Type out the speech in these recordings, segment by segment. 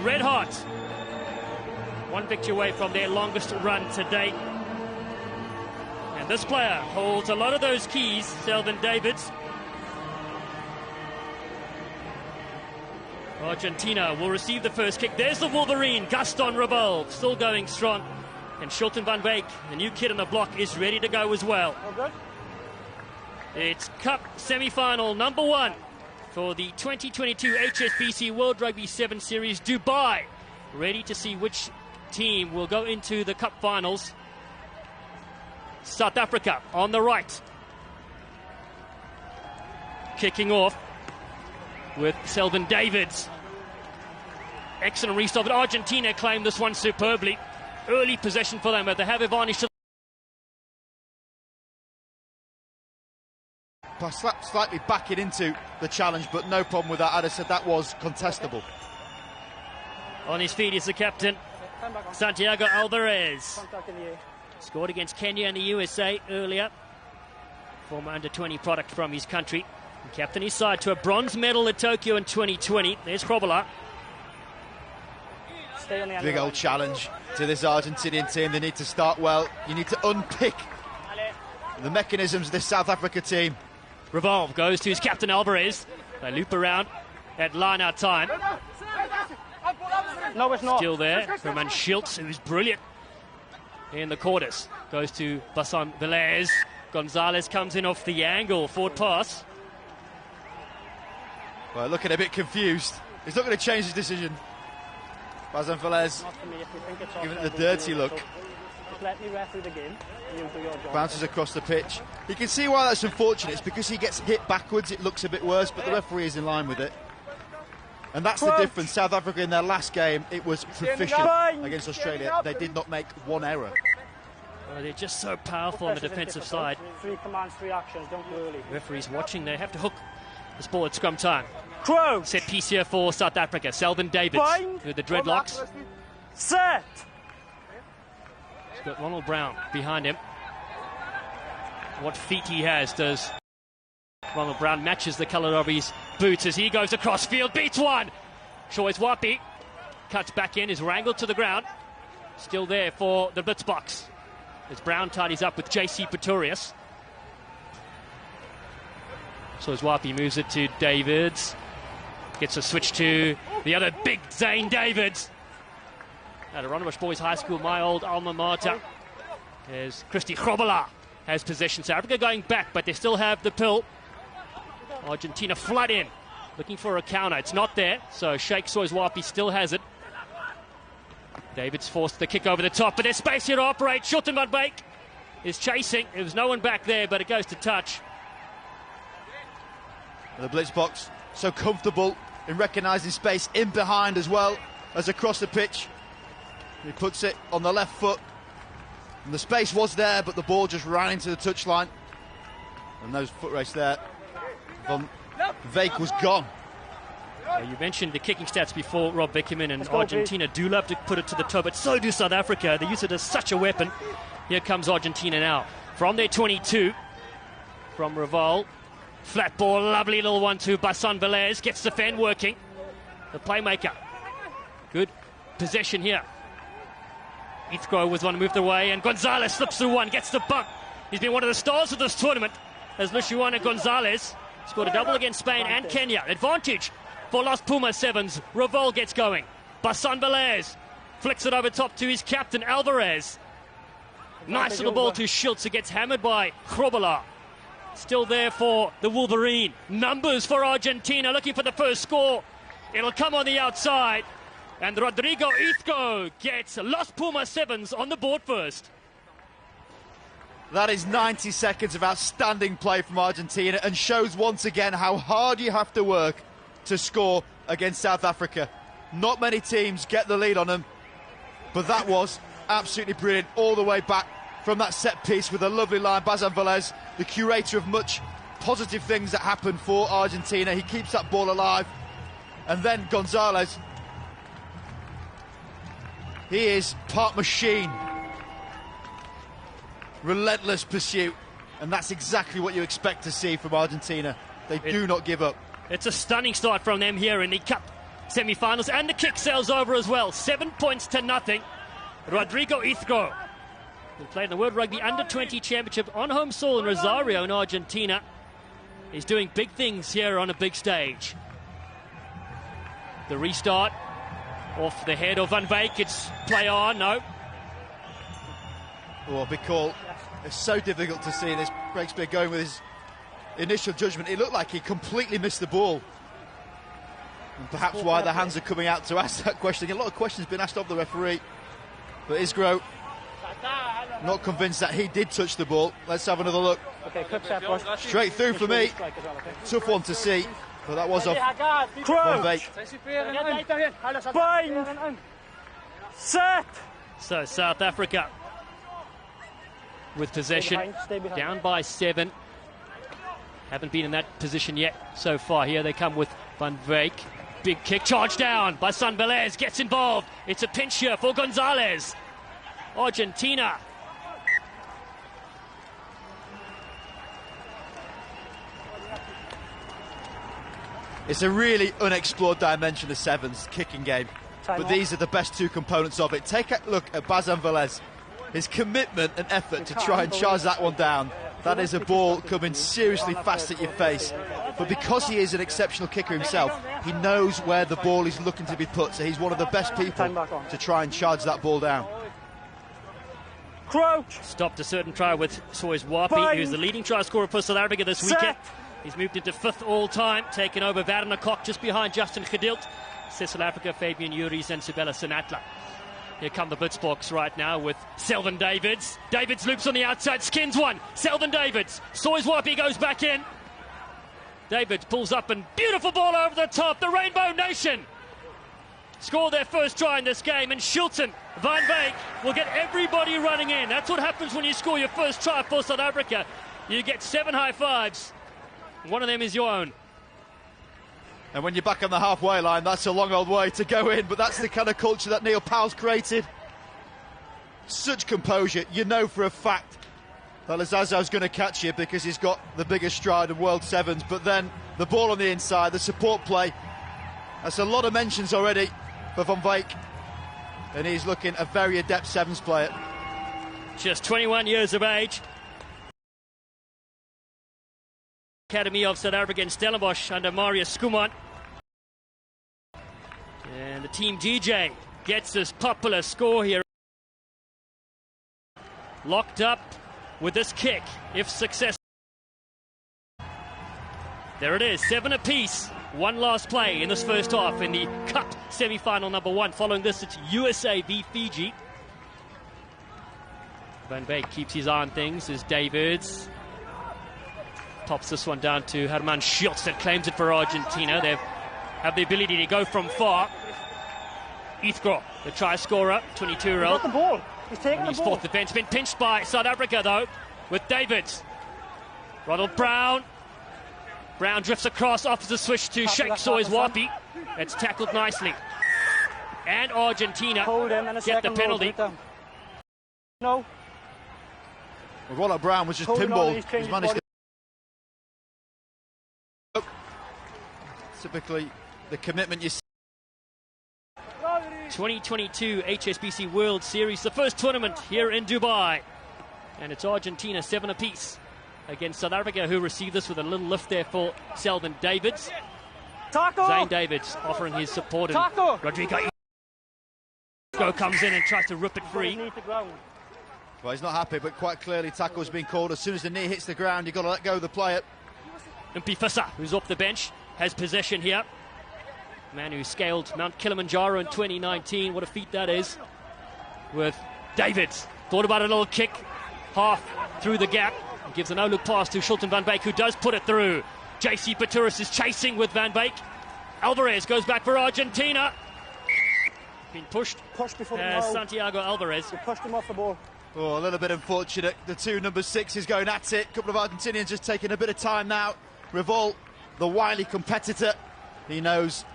red hot. One victory away from their longest run to date. And this player holds a lot of those keys, Selvin Davids. Argentina will receive the first kick. There's the Wolverine, Gaston Revolve, still going strong. And Shilton van Beek, the new kid on the block, is ready to go as well. It's Cup semi-final number 1 for the 2022 HSBC World Rugby 7 Series Dubai. Ready to see which team will go into the Cup finals. South Africa on the right. Kicking off with Selvin Davids. Excellent restart, but Argentina claimed this one superbly. Early possession for them, but they have advantage to slightly backing into the challenge, but no problem with that. I'd have said that was contestable. On his feet is the captain, Santiago Alvarez. Scored against Kenya and the USA earlier. Former under-20 product from his country. And captain his side to a bronze medal at Tokyo in 2020. There's Krobela. Big old challenge to this Argentinian team. They need to start well. You need to unpick the mechanisms of this South Africa team. Revolve goes to his captain Alvarez. They loop around at line-out time. No, it's not. Still there, Herman Schiltz, who's brilliant in the quarters. Goes to Bassan Velez. Gonzalez comes in off the angle, forward pass. Well, looking a bit confused. He's not going to change his decision. Bassan Velez giving it the dirty look. Let me ref through the game. You do your job. Bounces across the pitch. You can see why that's unfortunate. It's because he gets hit backwards, it looks a bit worse, but the referee is in line with it. And that's the difference. South Africa in their last game, it was proficient against Australia. They did not make one error. Oh, they're just so powerful on the defensive side. 3 commands, 3 actions, don't go early. Referees watching, they have to hook this ball at scrum time. Crouch. Set piece here for South Africa. Selvin Davids with the dreadlocks. Set. He's got Ronald Brown behind him. What feet he has does Ronald Brown matches the colour of his boots as he goes across field, beats one. Shoi's Wapi cuts back in, is wrangled to the ground. Still there for the blitz box as Brown tidies up with JC Pretorius. So as Wapi moves it to Davids. Gets a switch to the other big Zane Davids. At Rondebosch Boys High School, my old alma mater. As Christy Krobela has possession. South Africa going back, but they still have the pill. Argentina flood in, looking for a counter. It's not there, so Sheikh Soizwapi still has it. David's forced the kick over the top, but there's space here to operate. Shilton van Beek is chasing. There was no one back there, but it goes to touch. The blitz box so comfortable in recognising space in behind as well as across the pitch. He puts it on the left foot. And the space was there, but the ball just ran into the touchline. And those foot race there. Van Beek was gone. You mentioned the kicking stats before, Rob Beckerman, and Argentina do love to put it to the toe, but so do South Africa. They use it as such a weapon. Here comes Argentina now. From their 22, from Revolve. Flat ball, lovely little one to Bassan Velez. Gets the fan working. The playmaker. Good possession here. Heathrow was one moved away, and Gonzalez slips through one, gets the bump. He's been one of the stars of this tournament as Luciano Gonzalez scored a double against Spain and Kenya. Advantage for Las Pumas Sevens. Revolve gets going. Bassan Velez flicks it over top to his captain Alvarez. Nice little ball to Schiltz, who gets hammered by Krobela. Still there for the Wolverine. Numbers for Argentina, looking for the first score. It'll come on the outside. And Rodrigo Isco gets Las Pumas Sevens on the board first. That is 90 seconds of outstanding play from Argentina and shows once again how hard you have to work to score against South Africa. Not many teams get the lead on them, but that was absolutely brilliant all the way back from that set piece with a lovely line. Bassan Velez, the curator of much positive things that happened for Argentina. He keeps that ball alive. And then Gonzalez, he is part machine. Relentless pursuit, and that's exactly what you expect to see from Argentina. They do not give up. It's a stunning start from them here in the Cup semi-finals, and the kick sails over as well. 7 points to nothing. Rodrigo Ithgo, who played in the World Rugby Under-20 Championship on home soil in Rosario in Argentina, is doing big things here on a big stage. The restart off the head of Van Wyk. It's play on, no. Oh, big call. It's so difficult to see this. Breakspear going with his initial judgment. It looked like he completely missed the ball. And perhaps why the hands are coming out to ask that question. A lot of questions been asked of the referee. But Isgro, not convinced that he did touch the ball. Let's have another look. Okay, quick set first. Straight through for me. Tough one to see. But that was off Van Wyk. Bind. Set. So South Africa with possession, down by 7. Haven't been in that position yet so far. Here they come with Van Wyk. Big kick, charge down by Sanbelez, gets involved. It's a pinch here for Gonzalez. Argentina. It's a really unexplored dimension of sevens kicking game. But these are the best two components of it. Take a look at Bazan Velez. His commitment and effort to try and charge that one down. That is a ball coming seriously fast at your face. But because he is an exceptional kicker himself, he knows where the ball is looking to be put. So he's one of the best people to try and charge that ball down. Crouch. Stopped a certain try with Sois Wapi, who's the leading try scorer for South Africa this weekend. He's moved into 5th all-time, taken over Werner Kok just behind Justin Gedilt. South Africa, Fabian Juris and Sibela Sinatla. Here come the Blitzboks right now with Selvin Davids. Davids loops on the outside, skins one. Selvin Davids. Sois Wapi goes back in. Davids pulls up and beautiful ball over the top. The Rainbow Nation score their first try in this game, and Shilton Van Wyk will get everybody running in. That's what happens when you score your first try for South Africa. You get 7 high fives. One of them is your own. And when you're back on the halfway line, that's a long old way to go in, but that's the kind of culture that Neil Powell's created. Such composure. You know for a fact that Lazazo's going to catch you because he's got the biggest stride of World Sevens, but then the ball on the inside, the support play, that's a lot of mentions already for Van Wyk, and he's looking a very adept sevens player. Just 21 years of age. Academy of South Africa in Stellenbosch under Marius Skuman. And the Team DJ gets this popular score here. Locked up with this kick, if successful. There it is, 7 apiece. One last play in this first half in the Cup semi-final number 1. Following this, it's USA v Fiji. Van Wyk keeps his eye on things as Davids pops this one down to Herman Schultz that claims it for Argentina. They have the ability to go from far. Ithgo, the try scorer, 22-year-old. He's got the ball. He's taking the ball. Fought the bench. Been pinched by South Africa, though, with Davids. Ronald Brown. Brown drifts across, offers a switch to Sheikh Sois Wapi. It's tackled nicely. And Argentina get the penalty. No. Well, Ronald Brown was just pinballed. He's managed to... Typically, the commitment you see. 2022 HSBC World Series, the first tournament here in Dubai. And it's Argentina 7 apiece against South Africa, who received this with a little lift there for Selvin Davids. Zane Davids offering his support, and Rodrigo comes in and tries to rip it free. Well, he's not happy, but quite clearly tackle's been called. As soon as the knee hits the ground, you've got to let go of the player. Mpifisa, who's off the bench, has possession here. Man who scaled Mount Kilimanjaro in 2019. What a feat that is. With Davids. Thought about a little kick. Half through the gap. He gives a no-look pass to Shilton Van Wyk, who does put it through. JC Pretorius is chasing with Van Wyk. Alvarez goes back for Argentina. Been pushed Before Santiago Alvarez. They pushed him off the ball. Oh, a little bit unfortunate. The 2 number 6s going at it. A couple of Argentinians just taking a bit of time now. Revol, the wily competitor, he knows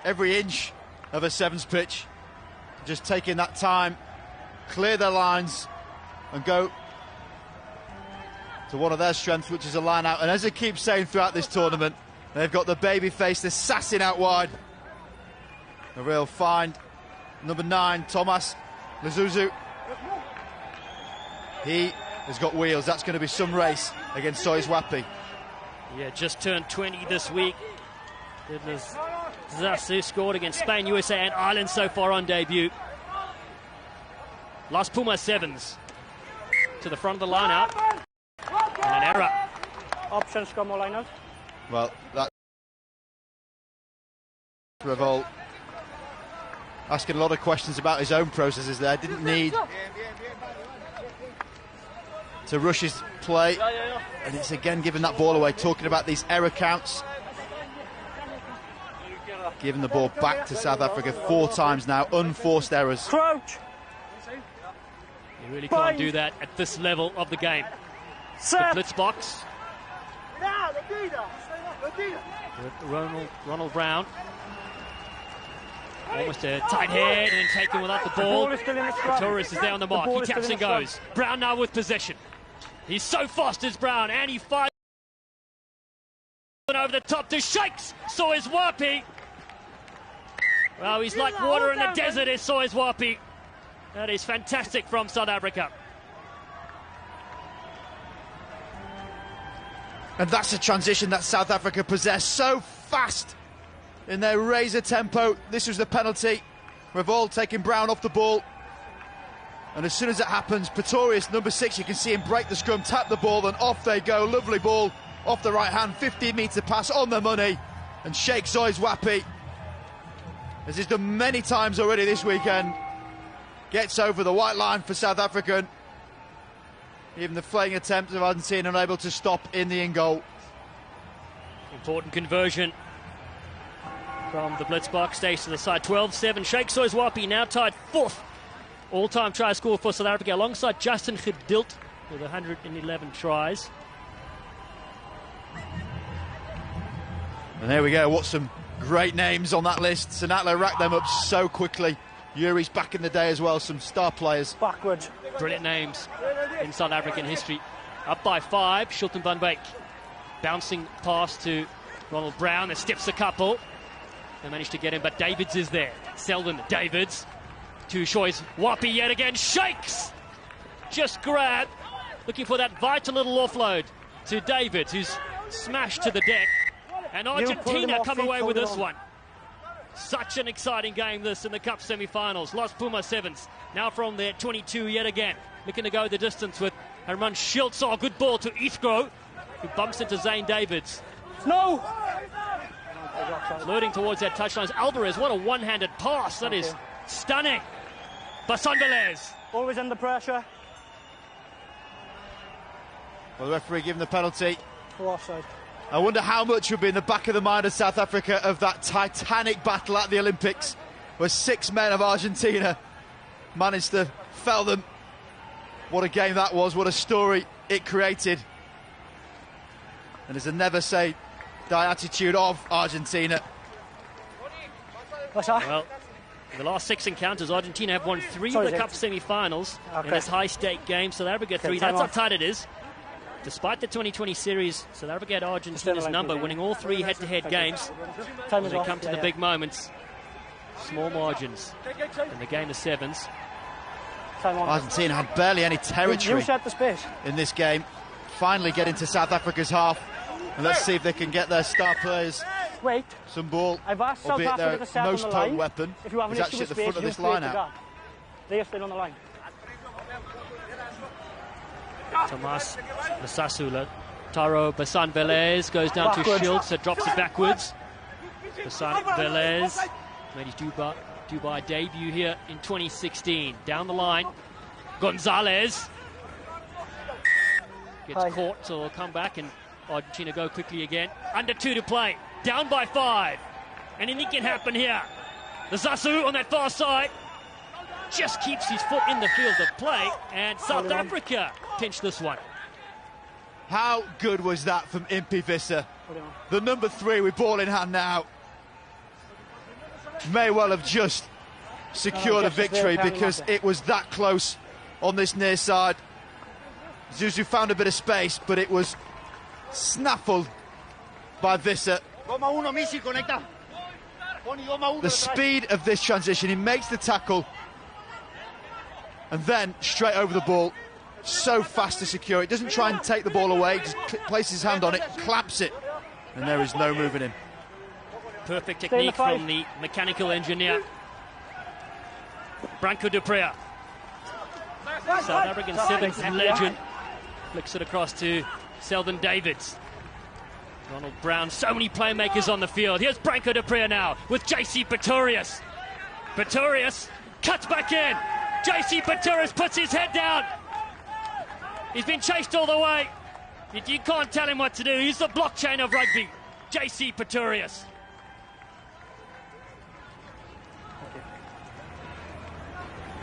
every inch of a sevens pitch. Just taking that time, clear their lines and go to one of their strengths, which is a line out. And as they keep saying throughout this tournament, they've got the baby face, they're sassing out wide. A real find. Number 9, Thomas Lezuzu. He has got wheels. That's going to be some race against Soizwapi. Yeah, just turned 20 this week. It was Zasu scored against Spain, USA and Ireland so far on debut. Las Pumas Sevens to the front of the line-out. And an error. Options come line out. Well, that Revolt asking a lot of questions about his own processes there. Didn't need to rush his play. And it's again giving that ball away, talking about these error counts. Giving the ball back to South Africa 4 times now, unforced errors. Crouch. You really can't do that at this level of the game. Set. The blitz box. Ronald Brown. Almost a tight head and taken without the ball. Pretorius is there on the mark. He taps and goes. Brown now with possession. He's so fast as Brown, and he fires over the top to Shakes. Soizwapi. Well, he's like water in the desert, is Soizwapi. That is fantastic from South Africa. And that's a transition that South Africa possess so fast in their razor tempo. This was the penalty. Revolt taking Brown off the ball. And as soon as it happens, Pretorius, number 6, you can see him break the scrum, tap the ball, and off they go. Lovely ball off the right hand, 15-metre pass on the money. And Sheikh Soizwapi, as he's done many times already this weekend, gets over the white line for South Africa. Even the flaying attempt of Argentina unable to stop in the in-goal. Important conversion from the blitz box, stays to the side. 12-7. Sheikh Soizwapi now tied 4th all-time try score for South Africa, alongside Justin Gedilt with 111 tries. And there we go. What some great names on that list. Senatlo racked them up so quickly. Yuri's back in the day as well. Some star players. Backwards. Brilliant names in South African history. Up by 5, Shilton van Beek. Bouncing pass to Ronald Brown. There steps a couple. They managed to get him, but Davids is there. Selden, Davids. To Soizwapi yet again. Shakes! Just grab. Looking for that vital little offload to Davids, who's smashed to the deck. And Argentina come away with this one. Such an exciting game, this, in the Cup semi-finals. Las Pumas Sevens, now from their 22 yet again. Looking to go the distance with Herman Schultz. Oh, good ball to Ithgro, who bumps into Zane Davids. No! Flirting towards that touchline. Alvarez, what a one-handed pass. That is stunning. Basanvelez. Always under pressure. Well, the referee giving the penalty. For offside. I wonder how much would be in the back of the mind of South Africa of that titanic battle at the Olympics, where 6 men of Argentina managed to fell them. What a game that was, what a story it created. And it's a never say die attitude of Argentina. What's that? Well, in the last 6 encounters, Argentina have won 3 of the Cup semi-finals in this high-stake game. South Africa 3. That's how tight it is. Despite the 2020 series, South Africa had Argentina's number, winning all 3 head-to-head games. As they come to the big moments, small margins in the game of sevens. Argentina had barely any territory in this game. Finally get into South Africa's half. And let's see if they can get their star players some ball, albeit their most potent weapon is actually at the front of this line-out. They are still on the line. Tomas Masasula. Taro Basanvelez goes down to Schultz, that drops it backwards. Basanvelez made his Dubai debut here in 2016. Down the line, Gonzalez gets caught, so they'll come back and Argentina go quickly again. Under 2 to play, down by 5. Anything can happen here. The Zasu on that far side just keeps his foot in the field of play, and South Africa pinch this one. How good was that from Impi Visser? The number 3 with ball in hand now. May well have just secured a victory because it was that close on this near side. Zuzu found a bit of space, but it was snaffled by Visser. The speed of this transition, he makes the tackle and then straight over the ball. So fast to secure it, doesn't try and take the ball away, just places his hand on it, claps it, and there is no moving him. Perfect technique from the mechanical engineer. Branko de Prea, South African sevens legend, flicks it across to Selden Davids. Ronald Brown, so many playmakers on the field. Here's Branko de Prea now with JC Pretorius. Pretorius cuts back in. JC Pretorius puts his head down. He's been chased all the way. You can't tell him what to do. He's the blockchain of rugby. JC Pretorius.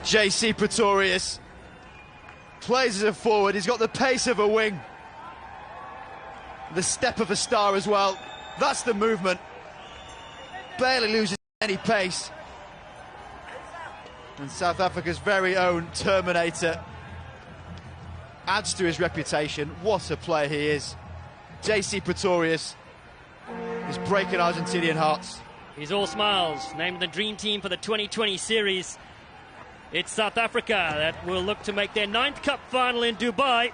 JC Pretorius plays as a forward. He's got the pace of a wing, the step of a star as well. That's the movement. Barely loses any pace. And South Africa's very own Terminator adds to his reputation. What a player he is. JC Pretorius is breaking Argentinian hearts. He's all smiles, named the dream team for the 2020 series. It's South Africa that will look to make their 9th cup final in Dubai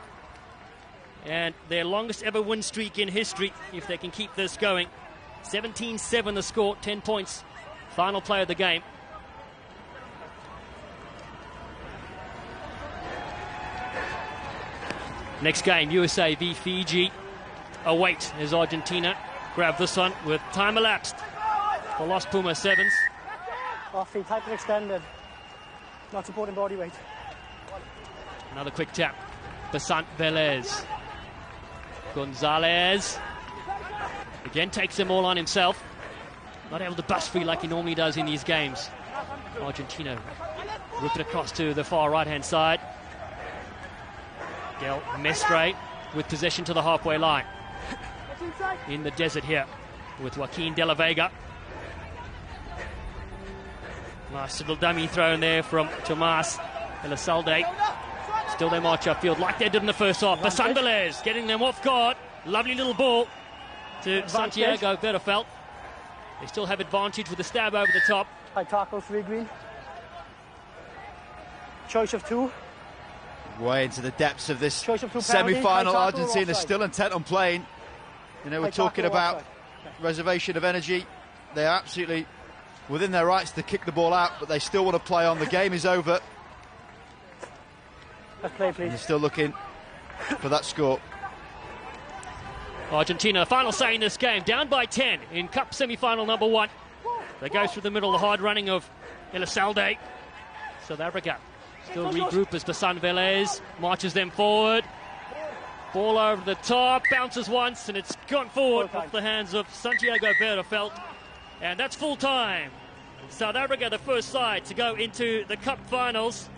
and their longest ever win streak in history if they can keep this going. 17-7 the score, 10 points. Final play of the game. Next game, USA v Fiji. Await as Argentina grab this one with time elapsed for Los Puma Sevens. Off feet, hyper extended. Not supporting body weight. Another quick tap. Basant Velez. Gonzalez. Again takes them all on himself. Not able to bust free like he normally does in these games. Argentina rip it across to the far right-hand side. Del Mestre with possession to the halfway line. In the desert here with Joaquin De La Vega. Nice little dummy throw in there from Tomas Elisalde. Still they march upfield like they did in the first half. Basant Velez getting them off guard. Lovely little ball to Santiago Bertefeld. They still have advantage with a stab over the top. High tackle, 3 green. Choice of 2. Way into the depths of this semi-final. Argentina still intent on playing. You know, we're talking about reservation of energy. They're absolutely within their rights to kick the ball out, but they still want to play on. The game is over. Let's play, please. And they're still looking for that score. Argentina, the final say in this game, down by 10 in Cup semi-final number 1. They go through the middle, the hard running of Elisalde. South Africa still regroup as Basant Velez marches them forward. Ball over the top, bounces once, and it's gone forward off the hands of Santiago Bertefeld. And that's full time. South Africa, the first side to go into the Cup finals.